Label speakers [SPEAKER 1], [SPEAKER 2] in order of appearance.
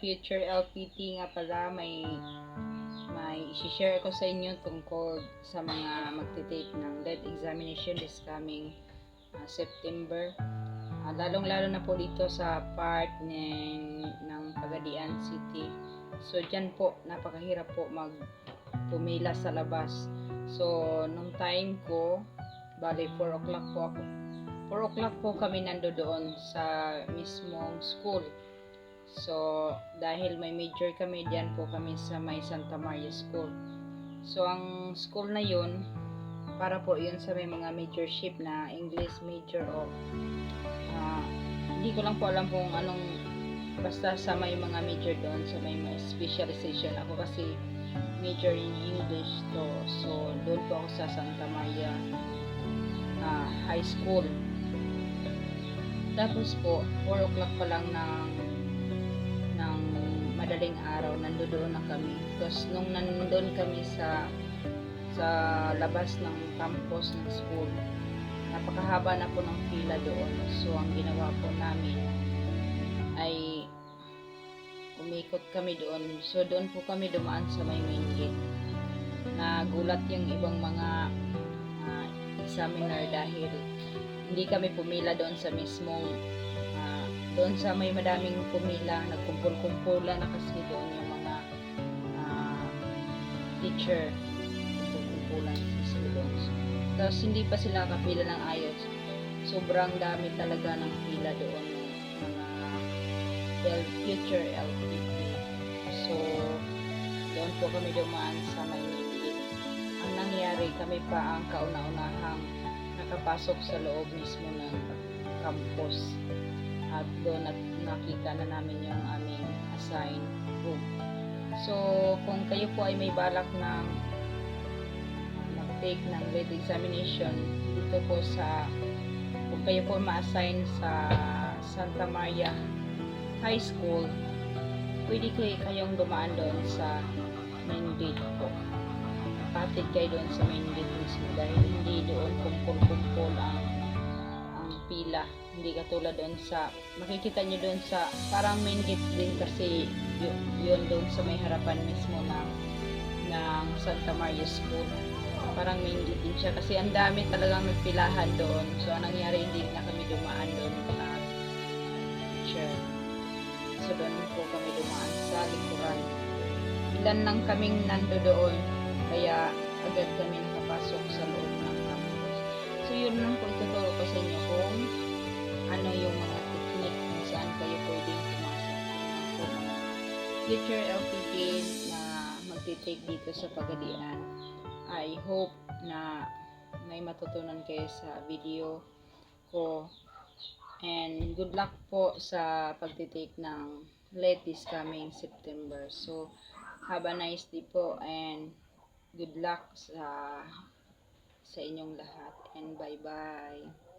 [SPEAKER 1] future LPT nga pala, may i-share ko sa inyo tungkol sa mga magte-take ng lead examination this coming September. Lalong-lalo na po dito sa part ng Pagadian City. So dyan po, napakahirap po pumila sa labas. So nung time ko, bali 4 o'clock po ako. 4 o'clock po kami nandoon sa mismong school. So, dahil may major kami, diyan po kami sa may Santa Maria School. So, ang school na yun, para po yun sa may mga majorship na English major o hindi ko lang po alam kung anong, basta sa may mga major doon, sa may specialization. Ako kasi major in English to. So, doon po ako sa Santa Maria High School. Tapos po, 4 o'clock pa lang ng madaling araw, nandoon na kami. Tapos nung nandoon kami sa labas ng campus ng school, napakahaba na po ng pila doon. So ang ginawa po namin ay umikot kami doon. So doon po kami dumaan sa may main gate. Nagulat yung ibang mga examiner dahil hindi kami pumila doon sa mismong doon sa may madaming pumila, nagkumpul-kumpulan na kasi doon yung mga teacher, nagkukumpulan sila doon. Tapos hindi pa sila kapila ng ayos. Sobrang dami talaga ng pila doon ng mga future LPT. So doon po kami dumaan sa may gate. Ang nangyari, kami pa ang kauna-unahang nakapasok sa loob mismo ng campus. At doon at nakita na namin yung aming assigned room. So, kung kayo po ay may balak ng mag-take ng lead examination dito po kung kayo po ma-assign sa Santa Maria High School, pwede kayong dumaan doon sa main gate po. Kapatid kayo doon sa main gate mismo dahil hindi doon kumpul-kumpul ang pila. Hindi katulad doon sa makikita nyo doon sa parang main gate din kasi yun doon sa may harapan mismo ng Santa Maria School. Parang main gate din siya kasi ang dami talagang nagpilahan doon. So anong nangyari, hindi na kami dumaan doon so doon po kami dumaan sa likuran. Ilan lang kaming nando doon kaya agad kami nakapasok sa loob ng campus. So yun lang po ituturo ko sa inyo kung ano yung mga technique kung saan kayo pwedeng pumasok kung mga future LPT na magtitake dito sa Pagadian. I hope na may matutunan kayo sa video ko, and good luck po sa pagtitake ng lead this coming September. So have a nice day po and good luck sa inyong lahat, and bye bye.